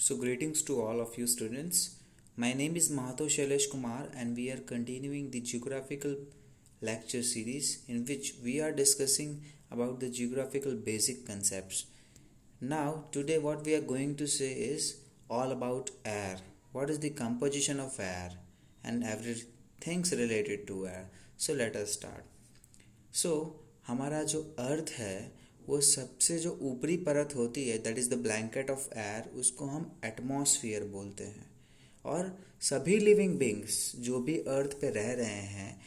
So greetings to all of you students. My name is Mahato Shailesh Kumar and we are continuing the geographical lecture series in which we are discussing about the geographical basic concepts. Now today what we are going to say is all about air. What is the composition of air and everything related to air. So let us start. सो हमारा जो अर्थ है वो सबसे जो ऊपरी परत होती है that is the blanket of air, उसको हम एटमॉस्फेयर बोलते हैं। और सभी लिविंग बींग्स जो भी अर्थ पे रह रहे हैं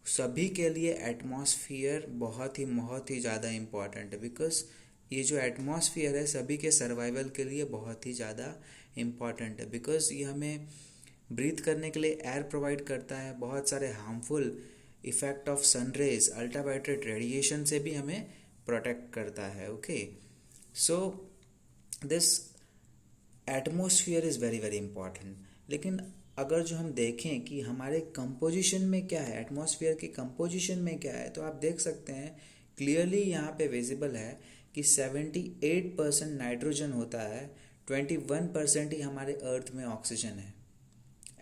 सभी के लिए एटमॉस्फेयर बहुत ही ज़्यादा इम्पॉर्टेंट है, बिकॉज ये जो एटमॉस्फेयर है सभी के सर्वाइवल के लिए बहुत ही ज़्यादा इम्पॉर्टेंट है, बिकॉज ये हमें ब्रीथ करने के लिए एयर प्रोवाइड करता है। बहुत सारे harmful effect of sun rays ultraviolet radiation से भी हमें प्रोटेक्ट करता है। Okay, so this atmosphere is very very important. लेकिन अगर जो हम देखें कि हमारे कंपोजिशन में क्या है, एटमॉस्फेयर की कंपोजिशन में क्या है, तो आप देख सकते हैं क्लियरली यहाँ पे विजिबल है कि 78% नाइट्रोजन होता है, 21% ही हमारे अर्थ में ऑक्सीजन है।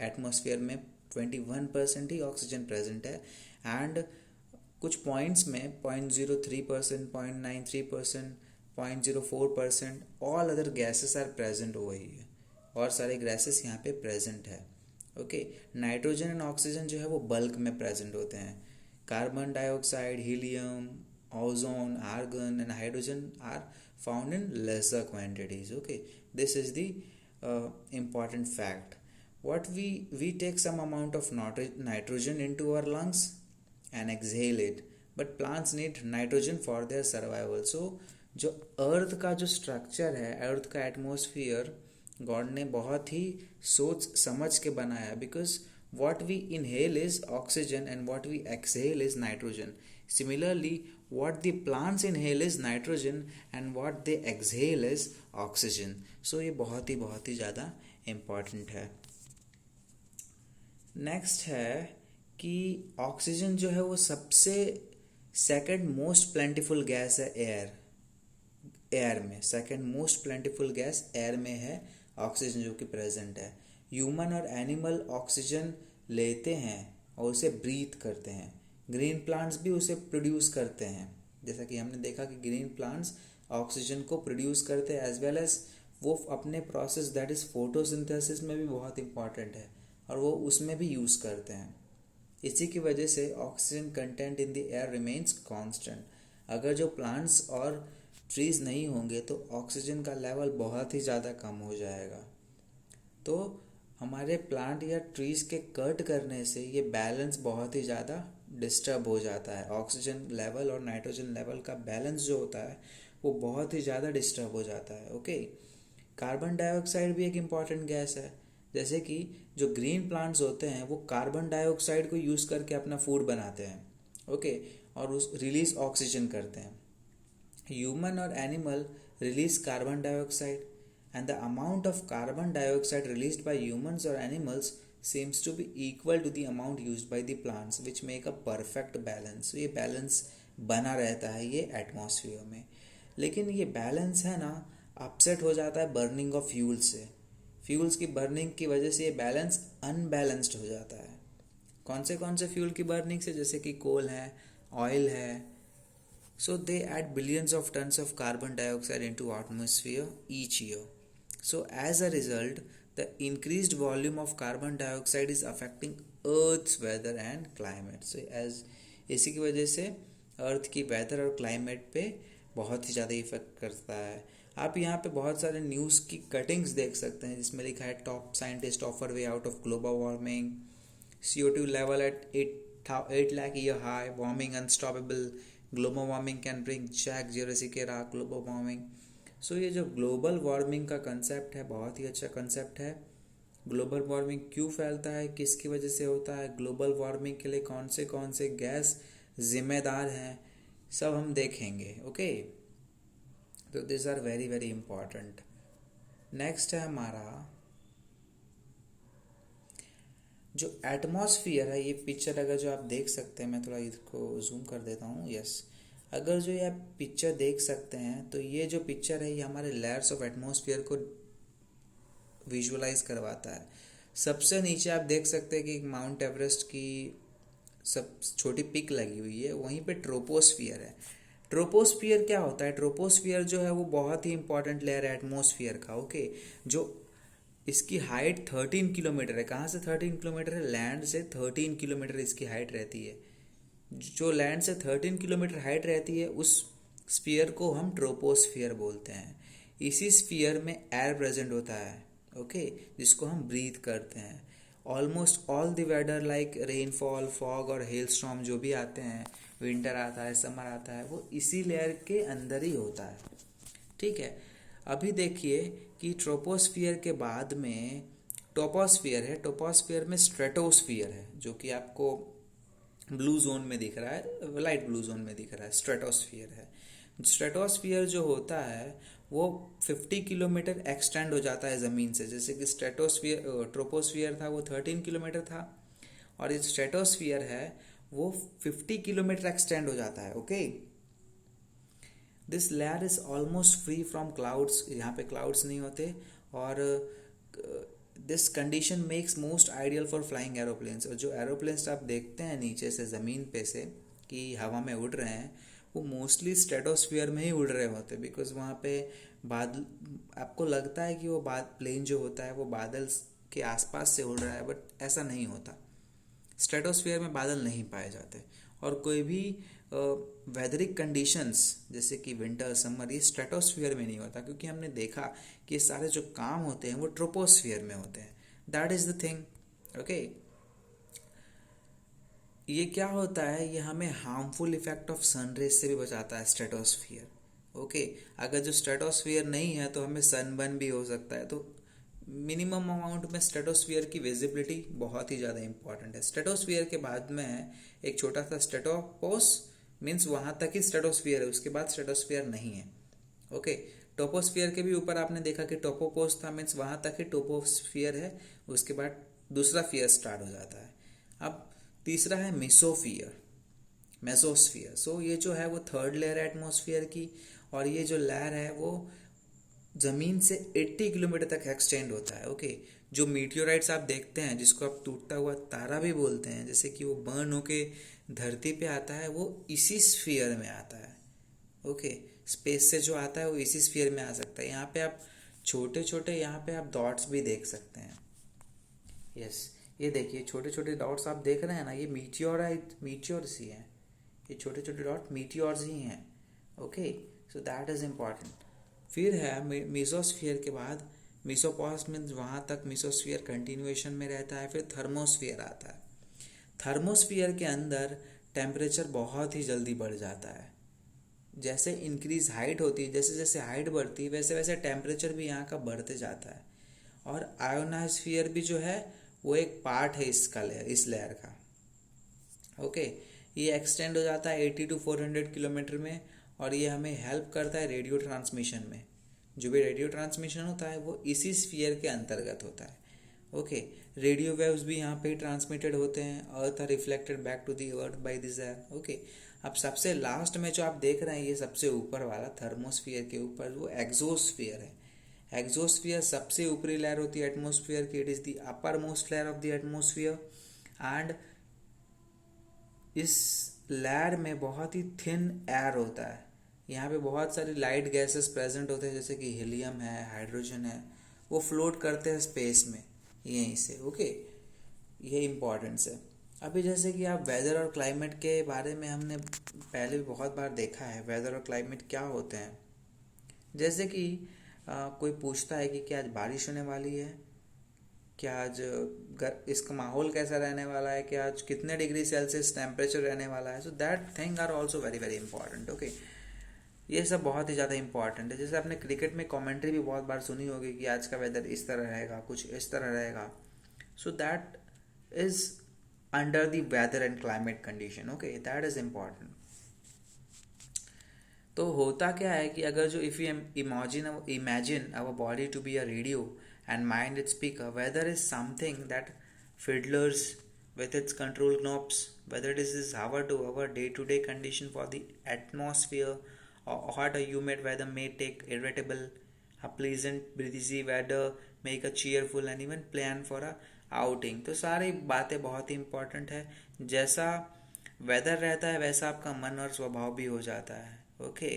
एटमॉस्फेयर में 21% ही ऑक्सीजन प्रेजेंट है एंड कुछ पॉइंट्स में 0.03%, 0.93%, 0.04% all other gases are present over here, और सारे गैसेस यहाँ पे प्रेजेंट है। ओके, नाइट्रोजन एंड ऑक्सीजन जो है वो बल्क में प्रेजेंट होते हैं। Carbon dioxide, helium, ozone, argon and hydrogen are found in lesser quantities. Okay, this is the important fact. What we take some amount of nitrogen into our lungs and exhale it, but plants need nitrogen for their survival. So जो अर्थ का जो structure है, अर्थ का atmosphere God ने बहुत ही सोच समझ के बनाया, because what we inhale is oxygen and what we exhale is nitrogen. Similarly, what the plants inhale is nitrogen and what they exhale is oxygen. So ये बहुत ही ज़्यादा इम्पॉर्टेंट है। नेक्स्ट है कि ऑक्सीजन जो है वो सबसे सेकंड मोस्ट प्लेंटिफुल गैस है एयर में। सेकंड मोस्ट प्लेंटिफुल गैस एयर में है ऑक्सीजन जो कि प्रेजेंट है। ह्यूमन और एनिमल ऑक्सीजन लेते हैं और उसे ब्रीथ करते हैं। ग्रीन प्लांट्स भी उसे प्रोड्यूस करते हैं, जैसा कि हमने देखा कि ग्रीन प्लांट्स ऑक्सीजन को प्रोड्यूस करते हैं एज वेल एज वो अपने प्रोसेस दैट इज़ फोटोसिंथेसिस में भी बहुत इंपॉर्टेंट है और वो उसमें भी यूज़ करते हैं। इसी की वजह से oxygen content in the air remains constant. अगर जो प्लांट्स और ट्रीज़ नहीं होंगे तो ऑक्सीजन का लेवल बहुत ही ज़्यादा कम हो जाएगा। तो हमारे प्लांट या ट्रीज़ के कट करने से ये बैलेंस बहुत ही ज़्यादा डिस्टर्ब हो जाता है। ऑक्सीजन लेवल और नाइट्रोजन लेवल का बैलेंस जो होता है वो बहुत ही ज़्यादा डिस्टर्ब हो जाता है। ओके, कार्बन डाइऑक्साइड भी एक इम्पॉर्टेंट गैस है। जैसे कि जो ग्रीन प्लांट्स होते हैं वो कार्बन डाइऑक्साइड को यूज़ करके अपना फूड बनाते हैं। ओके, और उस रिलीज ऑक्सीजन करते हैं। ह्यूमन और animal release carbon dioxide and the amount of carbon dioxide released by humans और animals seems to be equal to the amount used by the plants, which make a perfect balance. ये balance बना रहता है ये atmosphere में। लेकिन ये balance है ना अपसेट हो जाता है बर्निंग ऑफ फ्यूल्स से। फ्यूल्स की बर्निंग की वजह से ये बैलेंस अनबैलेंस्ड हो जाता है। कौन से फ्यूल की बर्निंग से, जैसे कि कोल है, ऑयल है। So they add billions of tons of carbon dioxide into atmosphere each year. So as a result, the increased volume of carbon dioxide is affecting Earth's weather and climate. So as इसी की वजह से अर्थ की weather और climate पे बहुत ही ज़्यादा effect करता है। आप यहाँ पे बहुत सारे न्यूज़ की कटिंग्स देख सकते हैं जिसमें लिखा है top scientist offer way out of global warming, CO2 level at 8 lakh year high, warming unstoppable, global warming can bring back Jurassic era, global warming. So ये जो ग्लोबल वार्मिंग का कंसेप्ट है बहुत ही अच्छा कंसेप्ट है। ग्लोबल वार्मिंग क्यों फैलता है, किसकी वजह से होता है, ग्लोबल वार्मिंग के लिए कौन से गैस जिम्मेदार हैं, सब हम देखेंगे। ओके, तो this are very very important. Next है हमारा जो एटमॉस्फियर है। ये पिक्चर अगर जो आप देख सकते हैं, मैं थोड़ा इसको जूम कर देता हूँ। यस, अगर जो ये आप पिक्चर देख सकते हैं तो ये जो पिक्चर है ये हमारे लेयर्स ऑफ एटमॉस्फेयर को विजुअलाइज करवाता है। सबसे नीचे आप देख सकते हैं कि माउंट एवरेस्ट की सब छोटी पिक लगी हुई है, वहीं पे ट्रोपोस्फियर है। ट्रोपोस्फियर क्या होता है? ट्रोपोस्फियर जो है वो बहुत ही इंपॉर्टेंट लेयर है एटमॉस्फियर का। ओके, जो इसकी हाइट 13 किलोमीटर है। कहाँ से 13 किलोमीटर है? लैंड से 13 किलोमीटर इसकी हाइट रहती है। जो लैंड से 13 किलोमीटर हाइट रहती है उस स्फीयर को हम ट्रोपोस्फियर बोलते हैं। इसी स्फीयर में एयर प्रेजेंट होता है, ओके, जिसको हम ब्रीथ करते हैं। Almost all the weather like rainfall, fog और हेल स्टॉर्म जो भी आते हैं, विंटर आता है, समर आता है, वो इसी लेयर के अंदर ही होता है। ठीक है, अभी देखिए कि ट्रोपोस्फियर के बाद में टोपोस्फियर है। टोपोस्फियर में स्ट्रेटोस्फियर है, जो कि आपको ब्लू जोन में दिख रहा है, लाइट ब्लू जोन में दिख रहा है, स्ट्रेटोस्फियर है। स्ट्रेटोस्फियर जो होता है वो 50 किलोमीटर एक्सटेंड हो जाता है ज़मीन से। जैसे कि ट्रोपोस्फियर था वो 13 किलोमीटर था, और ये स्ट्रेटोस्फियर है वो 50 किलोमीटर एक्सटेंड हो जाता है। Okay, this layer is almost free from clouds. यहाँ पे क्लाउड्स नहीं होते, और this condition makes most ideal for flying aeroplanes. और जो एरोप्लेन्स आप देखते हैं नीचे से ज़मीन पे से कि हवा में उड़ रहे हैं, वो मोस्टली स्ट्रेटोस्फियर में ही उड़ रहे होते, बिकॉज वहाँ पे बादल, आपको लगता है कि वो प्लेन जो होता है वो बादल के आसपास से उड़ रहा है, बट ऐसा नहीं होता। स्ट्रेटोस्फियर में बादल नहीं पाए जाते, और कोई भी वेदरिक कंडीशंस जैसे कि विंटर, समर, ये स्ट्रेटोस्फियर में नहीं होता, क्योंकि हमने देखा कि ये सारे जो काम होते हैं वो ट्रोपोस्फियर में होते हैं। That is the thing. Okay, ये क्या होता है, ये हमें हार्मफुल इफेक्ट ऑफ सनरेज से भी बचाता है स्ट्रेटोस्फियर। ओके, अगर जो स्ट्रेटोस्फियर नहीं है तो हमें सनबर्न भी हो सकता है। तो मिनिमम अमाउंट में स्ट्रेटोस्फियर की विजिबिलिटी बहुत ही ज़्यादा इंपॉर्टेंट है। स्ट्रेटोस्फियर के बाद में है एक छोटा सा स्ट्रेटोपोस, मीन्स वहाँ तक ही स्ट्रेटोस्फियर है, उसके बाद स्ट्रेटोस्फियर नहीं है। ओके, टोपोस्फियर के भी ऊपर आपने देखा कि टोपोपोस था, मीन्स वहाँ तक ही टोपोस्फियर है, उसके बाद दूसरा फियर स्टार्ट हो जाता है। अब तीसरा है मेसोस्फियर। सो ये जो है वो थर्ड लेयर है एटमॉस्फियर की, और ये जो लेयर है वो ज़मीन से 80 किलोमीटर तक एक्सटेंड होता है। ओके, जो मीटियोराइट्स आप देखते हैं, जिसको आप टूटता हुआ तारा भी बोलते हैं, जैसे कि वो बर्न होके धरती पे आता है, वो इसी स्फीयर में आता है। ओके, स्पेस से जो आता है वो इसी स्फीयर में आ सकता है। यहाँ पे आप छोटे छोटे यहाँ पे आप डॉट्स भी देख सकते हैं। यस, ये देखिए छोटे छोटे डॉट्स आप देख रहे हैं ना, ये मीटियोर्स ही हैं। ये छोटे छोटे डॉट मीटियोर्स ही हैं। Okay, so that is important. फिर है मीसोस्फियर के बाद मीसोपॉस में, वहाँ तक मीसोस्फियर कंटिन्यूएशन में रहता है। फिर थर्मोस्फियर आता है। थर्मोस्फियर के अंदर टेम्परेचर बहुत ही जल्दी बढ़ जाता है। जैसे इंक्रीज हाइट होती है, जैसे जैसे हाइट बढ़ती है वैसे वैसे टेम्परेचर भी यहाँ का बढ़ते जाता है। और आयोनोस्फियर भी जो है वो एक पार्ट है इस लेयर का। ओके, ये एक्सटेंड हो जाता है 80 to 400 किलोमीटर में, और ये हमें हेल्प करता है रेडियो ट्रांसमिशन में। जो भी रेडियो ट्रांसमिशन होता है वो इसी स्फीयर के अंतर्गत होता है। ओके, रेडियो वेव्स भी यहाँ पे ट्रांसमिटेड होते हैं। Earth are reflected back to the earth by this air. Okay, अब सबसे लास्ट में जो आप देख रहे हैं, ये सबसे ऊपर वाला थर्मोस्फियर के ऊपर वो एक्सोस्फियर है। एक्सोस्फियर सबसे ऊपरी लेयर होती है एटमोस्फियर की। It is the upper most layer of the atmosphere, and इस लेयर में बहुत ही थिन एयर होता है। यहाँ पे बहुत सारी लाइट गैसेस प्रेजेंट होते हैं, जैसे कि हीलियम है, हाइड्रोजन है, वो फ्लोट करते हैं स्पेस में यहीं से। ओके, ये इम्पॉर्टेंस है। अभी जैसे कि आप वेदर और क्लाइमेट के बारे में हमने पहले भी बहुत बार देखा है, वेदर और क्लाइमेट क्या होते हैं। जैसे कि कोई पूछता है कि क्या आज बारिश होने वाली है, क्या आज इसका माहौल कैसा रहने वाला है, क्या आज कितने डिग्री सेल्सियस टेम्परेचर रहने वाला है। So that thing are also very very important. Okay, ये सब बहुत ही ज़्यादा इंपॉर्टेंट है। जैसे आपने क्रिकेट में कमेंट्री भी बहुत बार सुनी होगी कि आज का वेदर इस तरह रहेगा, कुछ इस तरह रहेगा। So that is under the weather and climate condition. Okay, that is important. तो होता क्या है कि अगर जो if you imagine our body to be a radio and mind its speaker, weather is something that fiddlers with its control knobs, whether it is hour to hour day-to-day condition for the atmosphere, or hot or humid weather may take irritable, a pleasant breezy weather make a cheerful and even plan for a outing. तो सारी बातें बहुत ही important है। जैसा weather रहता है वैसा आपका मन और स्वभाव भी हो जाता है। Okay,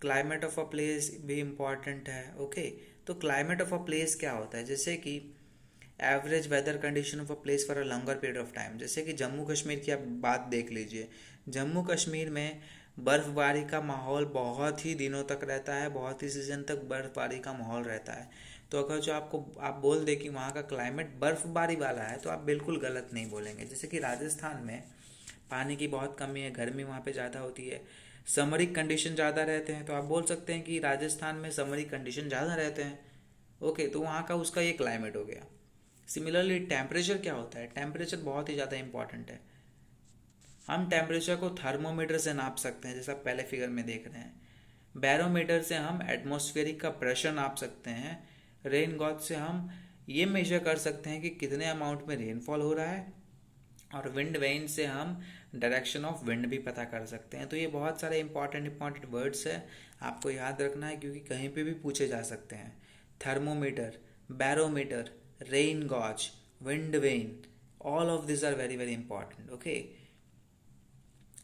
climate of a place भी इम्पॉर्टेंट है। ओके, तो क्लाइमेट ऑफ अ प्लेस क्या होता है, जैसे कि average weather condition of a place for a longer period of time. जैसे कि जम्मू कश्मीर की आप बात देख लीजिए, जम्मू कश्मीर में बर्फबारी का माहौल बहुत ही दिनों तक रहता है, बहुत ही सीजन तक बर्फबारी का माहौल रहता है। तो अगर जो आपको आप बोल दे कि वहाँ का क्लाइमेट बर्फबारी वाला है तो आप बिल्कुल गलत नहीं बोलेंगे। जैसे कि राजस्थान में पानी की बहुत कमी है, गर्मी वहाँ पे ज़्यादा होती है, समरिक कंडीशन ज़्यादा रहते हैं, तो आप बोल सकते हैं कि राजस्थान में समरिक कंडीशन ज़्यादा रहते हैं। ओके, तो वहाँ का उसका ये क्लाइमेट हो गया। सिमिलरली टेम्परेचर क्या होता है, टेम्परेचर बहुत ही ज़्यादा इंपॉर्टेंट है। हम टेम्परेचर को थर्मोमीटर से नाप सकते हैं, जैसा पहले फिगर में देख रहे हैं। बैरोमीटर से हम एटमॉस्फेरिक का प्रेशर नाप सकते हैं। रेन गॉज से हम ये मेजर कर सकते हैं कि कितने अमाउंट में रेनफॉल हो रहा है। और विंड वेन से हम डायरेक्शन ऑफ विंड भी पता कर सकते हैं। तो ये बहुत सारे इंपॉर्टेंट वर्ड्स है, आपको याद रखना है क्योंकि कहीं पे भी पूछे जा सकते हैं। Thermometer, barometer, rain gauge, wind vane, all of this are very very important. Okay,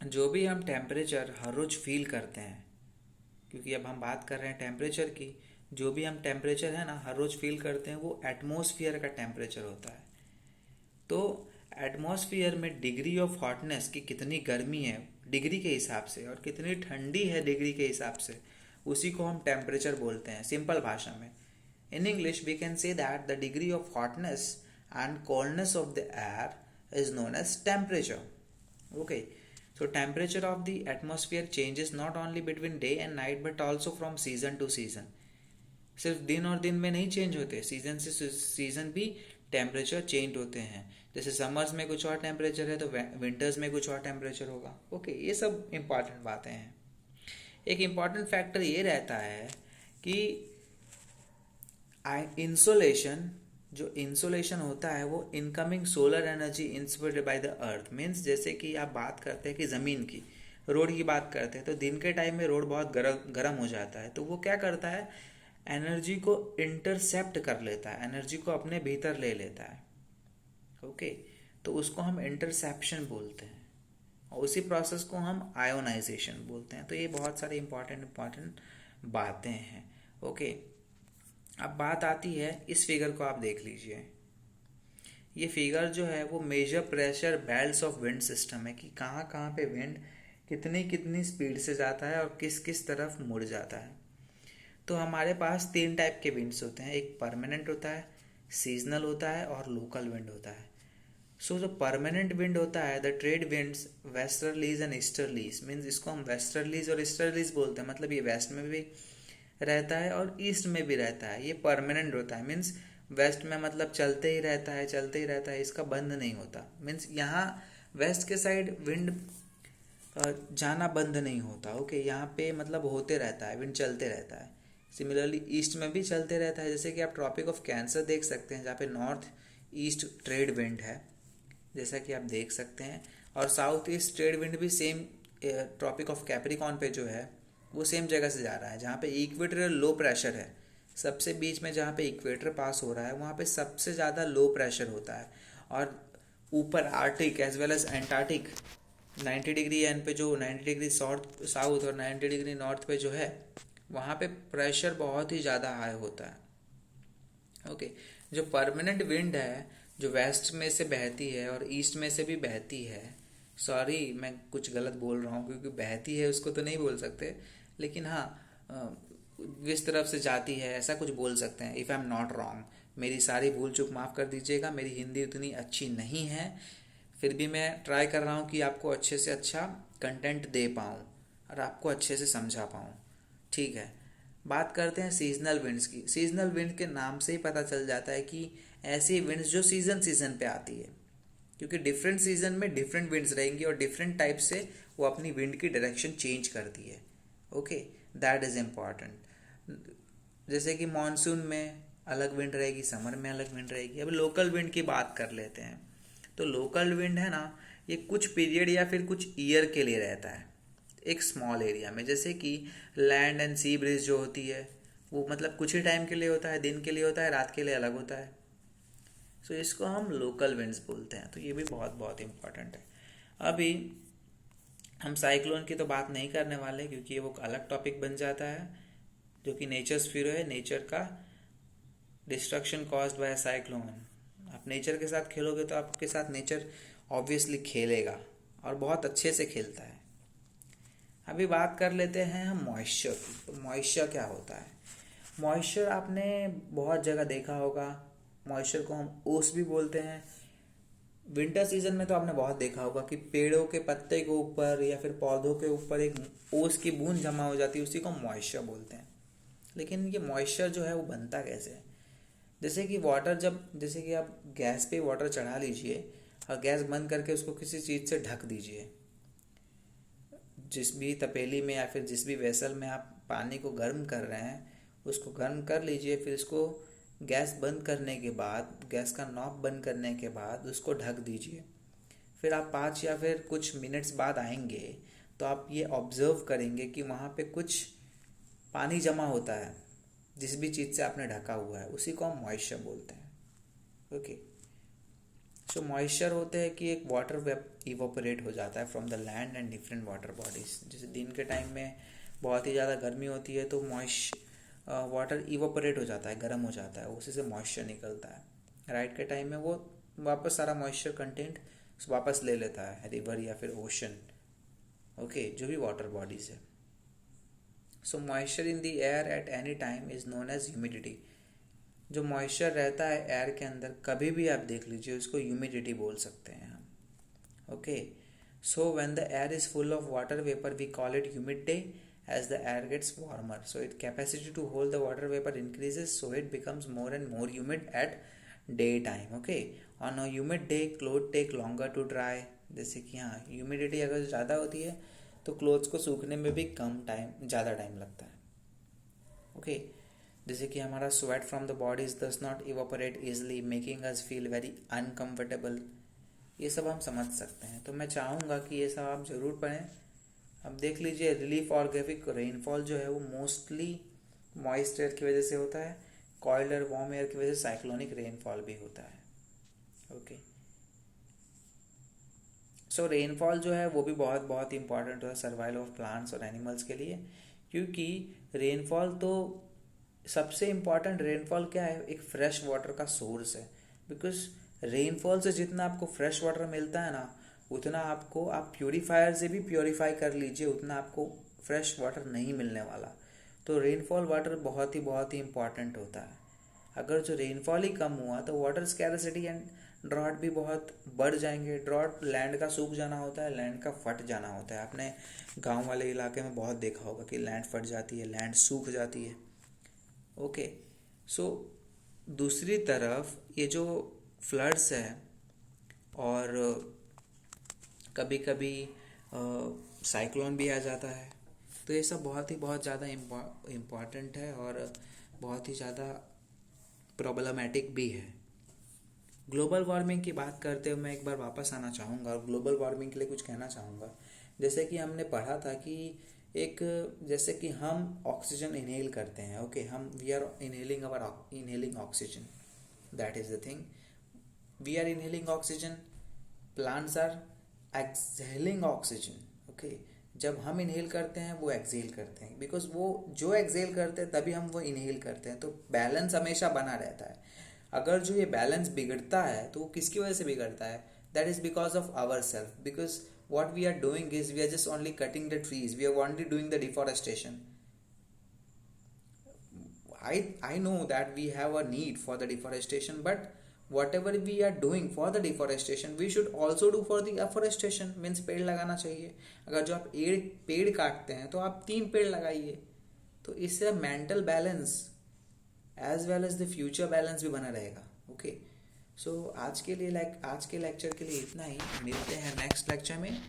जो भी हम टेम्परेचर हर रोज फील करते हैं, क्योंकि अब हम बात कर रहे हैं टेम्परेचर की, जो भी हम टेम्परेचर है ना हर रोज फील करते हैं वो एटमॉस्फेयर का टेम्परेचर होता है। तो एटमॉस्फेयर में डिग्री ऑफ हॉटनेस की कितनी गर्मी है डिग्री के हिसाब से और कितनी ठंडी है डिग्री के हिसाब से, उसी को हम टेम्परेचर बोलते हैं सिंपल भाषा में। In English we can say that the degree of hotness and coldness of the air is known as temperature. Okay, so temperature of the atmosphere changes not only between day and night but also from season to season। सिर्फ दिन और दिन में नहीं change होते, season से season भी temperature change होते हैं। जैसे समर्स में कुछ और टेम्परेचर है तो विंटर्स में कुछ और टेम्परेचर होगा। ओके, ये सब इम्पॉर्टेंट बातें हैं। एक इम्पॉर्टेंट फैक्टर ये रहता है कि इंसोलेशन, जो इंसोलेशन होता है वो incoming solar energy inspired by the earth. Means जैसे कि आप बात करते हैं कि ज़मीन की रोड की बात करते हैं तो दिन के टाइम में रोड बहुत गर्म हो जाता है, तो वो क्या करता है, एनर्जी को इंटरसेप्ट कर लेता है, एनर्जी को अपने भीतर ले लेता है। ओके, तो उसको हम इंटरसेप्शन बोलते हैं और उसी प्रोसेस को हम आयोनाइजेशन बोलते हैं। तो ये बहुत सारी इंपॉर्टेंट बातें हैं। ओके, अब बात आती है, इस फिगर को आप देख लीजिए। ये फिगर जो है वो major pressure belts of wind system है कि कहाँ कहाँ पे विंड कितनी कितनी स्पीड से जाता है और किस किस तरफ मुड़ जाता है। तो हमारे पास 3 टाइप के विंड्स होते हैं, एक परमानेंट होता है, सीजनल होता है और लोकल विंड होता है। सो जो परमानेंट विंड होता है, the trade winds westerlies and easterlies, means इसको हम वेस्टर्लीज और ईस्टर्लीज बोलते हैं। मतलब ये वेस्ट में भी रहता है और ईस्ट में भी रहता है, ये परमानेंट होता है। मीन्स वेस्ट में मतलब चलते ही रहता है चलते ही रहता है, इसका बंद नहीं होता। मीन्स यहाँ वेस्ट के साइड विंड जाना बंद नहीं होता। ओके, यहाँ पे मतलब होते रहता है, विंड चलते रहता है। सिमिलरली ईस्ट में भी चलते रहता है, जैसे कि आप ट्रॉपिक ऑफ कैंसर देख सकते हैं जहाँ पे नॉर्थ ईस्ट ट्रेड विंड है, जैसा कि आप देख सकते हैं। और साउथ ईस्ट ट्रेड विंड भी सेम ट्रॉपिक ऑफ कैप्रिकॉर्न पे जो है वो सेम जगह से जा रहा है, जहाँ पे इक्वेटोरियल लो प्रेशर है। सबसे बीच में जहाँ पे इक्वेटर पास हो रहा है वहाँ पे सबसे ज़्यादा लो प्रेशर होता है। और ऊपर Arctic as well as Antarctic 90 degree N पे जो 90 डिग्री साउथ और 90 डिग्री नॉर्थ पे जो है वहाँ पे प्रेशर बहुत ही ज़्यादा हाई होता है। ओके, जो परमानेंट विंड है जो वेस्ट में से बहती है और ईस्ट में से भी बहती है, सॉरी मैं कुछ गलत बोल रहा हूँ क्योंकि बहती है उसको तो नहीं बोल सकते, लेकिन हाँ इस तरफ से जाती है ऐसा कुछ बोल सकते हैं, if I am not wrong. मेरी सारी भूल चूक माफ़ कर दीजिएगा, मेरी हिंदी उतनी अच्छी नहीं है, फिर भी मैं ट्राई कर रहा हूँ कि आपको अच्छे से अच्छा कंटेंट दे पाऊँ और आपको अच्छे से समझा पाऊँ। ठीक है, बात करते हैं सीजनल विंड्स की। सीजनल विंड के नाम से ही पता चल जाता है कि ऐसी विंड्स जो सीजन पे आती है, क्योंकि डिफरेंट सीजन में डिफरेंट विंड्स रहेंगी और डिफरेंट टाइप से वो अपनी विंड की डायरेक्शन चेंज करती है। Okay, that is important. जैसे कि मानसून में अलग विंड रहेगी, समर में अलग विंड रहेगी। अब लोकल विंड की बात कर लेते हैं। तो लोकल विंड है ना, ये कुछ पीरियड या फिर कुछ ईयर के लिए रहता है एक स्मॉल एरिया में। जैसे कि लैंड एंड सी ब्रीज जो होती है वो मतलब कुछ ही टाइम के लिए होता है, दिन के लिए होता है, रात के लिए अलग होता है। सो इसको हम लोकल विंड्स बोलते हैं। तो ये भी बहुत बहुत इम्पोर्टेंट है। अभी हम साइक्लोन की तो बात नहीं करने वाले क्योंकि ये वो अलग टॉपिक बन जाता है, जो कि नेचर्स फ्यूरी है, नेचर का डिस्ट्रक्शन कॉज्ड बाय साइक्लोन। आप नेचर के साथ खेलोगे तो आपके साथ नेचर ऑब्वियसली खेलेगा और बहुत अच्छे से खेलता है। अभी बात कर लेते हैं हम मॉइस्चर की। तो मॉइस्चर क्या होता है? मॉइस्चर आपने बहुत जगह देखा होगा। मॉइस्चर को हम ओस भी बोलते हैं। विंटर सीजन में तो आपने बहुत देखा होगा कि पेड़ों के पत्ते के ऊपर या फिर पौधों के ऊपर एक ओस की बूंद जमा हो जाती है, उसी को मॉइस्चर बोलते हैं। लेकिन ये मॉइस्चर जो है वो बनता कैसे है? जैसे कि जैसे कि आप गैस पे वाटर चढ़ा लीजिए और गैस बंद करके उसको किसी चीज़ से ढक दीजिए। जिस भी तपेली में या फिर जिस भी वेसल में आप पानी को गर्म कर रहे हैं उसको गर्म कर लीजिए। फिर इसको गैस बंद करने के बाद, गैस का नॉब बंद करने के बाद उसको ढक दीजिए। फिर आप 5 या फिर कुछ मिनट्स बाद आएंगे तो आप ये ऑब्जर्व करेंगे कि वहाँ पे कुछ पानी जमा होता है जिस भी चीज़ से आपने ढका हुआ है, उसी को हम मॉइस्चर बोलते हैं। ओके, सो मॉइस्चर होते हैं कि एक वाटर इवोपरेट हो जाता है from the land and different water bodies. जैसे दिन के टाइम में बहुत ही ज़्यादा गर्मी होती है तो वाटर इवोपरेट हो जाता है, गर्म हो जाता है, उसी से मॉइस्चर निकलता है। राइट के टाइम में वो वापस सारा मॉइस्चर कंटेंट वापस ले लेता है रिवर या फिर ओशन, ओके, जो भी वाटर बॉडीज है। So moisture in the air at any time is known as humidity. जो मॉइस्चर रहता है एयर के अंदर कभी भी आप देख लीजिए उसको ह्यूमिडिटी बोल सकते हैं हम। Okay, so when the air is full of water vapour we call it humid day as the air gets warmer, so its capacity to hold the water vapor increases, so it becomes more and more humid at daytime. Okay, on a humid day clothes take longer to dry। जैसे कि हाँ, humidity अगर ज़्यादा होती है तो clothes को सूखने में भी ज़्यादा टाइम लगता है। ओके, जैसे कि हमारा sweat from the bodies does not evaporate easily making us feel very uncomfortable. ये सब हम समझ सकते हैं। तो मैं चाहूँगा कि ये सब आप ज़रूर पढ़ें। अब देख लीजिए, रिलीफ ऑर्गेनिक रेनफॉल जो है वो मोस्टली मॉइस्ट एयर की वजह से होता है। कॉल्ड और वार्म एयर की वजह से साइक्लोनिक रेनफॉल भी होता है। ओके, सो रेनफॉल जो है वो भी बहुत बहुत इंपॉर्टेंट होता है सर्वाइवल ऑफ प्लांट्स और एनिमल्स के लिए, क्योंकि रेनफॉल तो सबसे इम्पॉर्टेंट, रेनफॉल क्या है, एक फ्रेश वाटर का सोर्स है। बिकॉज रेनफॉल से जितना आपको फ्रेश वाटर मिलता है ना, उतना आपको, आप प्योरीफायर से भी प्योरीफाई कर लीजिए, उतना आपको फ्रेश वाटर नहीं मिलने वाला। तो रेनफॉल वाटर बहुत ही इम्पॉर्टेंट होता है। अगर जो रेनफॉल ही कम हुआ तो वाटर स्कैरसिटी एंड ड्रॉट भी बहुत बढ़ जाएंगे। ड्रॉट लैंड का सूख जाना होता है, लैंड का फट जाना होता है। आपने गांव वाले इलाके में बहुत देखा होगा कि लैंड फट जाती है, लैंड सूख जाती है। ओके, सो दूसरी तरफ ये जो फ्लड्स है और कभी कभी साइक्लोन भी आ जाता है, तो ये सब बहुत ज़्यादा इम्पॉर्टेंट है और बहुत ही ज़्यादा प्रॉब्लमेटिक भी है। ग्लोबल वार्मिंग की बात करते हुए मैं एक बार वापस आना चाहूँगा और ग्लोबल वार्मिंग के लिए कुछ कहना चाहूँगा। जैसे कि हमने पढ़ा था कि जैसे कि हम ऑक्सीजन इनहेल करते हैं। ओके, हम we are inhaling oxygen, that is the thing, we are inhaling oxygen, plants are exhaling oxygen. Okay, जब हम इनहेल करते हैं वो एक्सहेल करते हैं, बिकॉज वो जो एक्सहेल करते हैं तभी हम वो इनहेल करते हैं। तो बैलेंस हमेशा बना रहता है। अगर जो ये बैलेंस बिगड़ता है तो वो किसकी वजह से बिगड़ता है? That is because of our self. Because what we are doing is we are just only cutting the trees, we are only doing the deforestation. I know that we have a need for the deforestation, but whatever we are doing for the deforestation we should also do for the afforestation, means पेड़ लगाना चाहिए। अगर जो आप पेड़ काटते हैं तो आप 3 पेड़ लगाइए, तो इससे mental balance as well as the future balance भी बना रहेगा। ओके, सो आज के लेक्चर के लिए इतना ही। मिलते हैं नेक्स्ट लेक्चर में।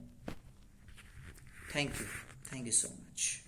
Thank you so much.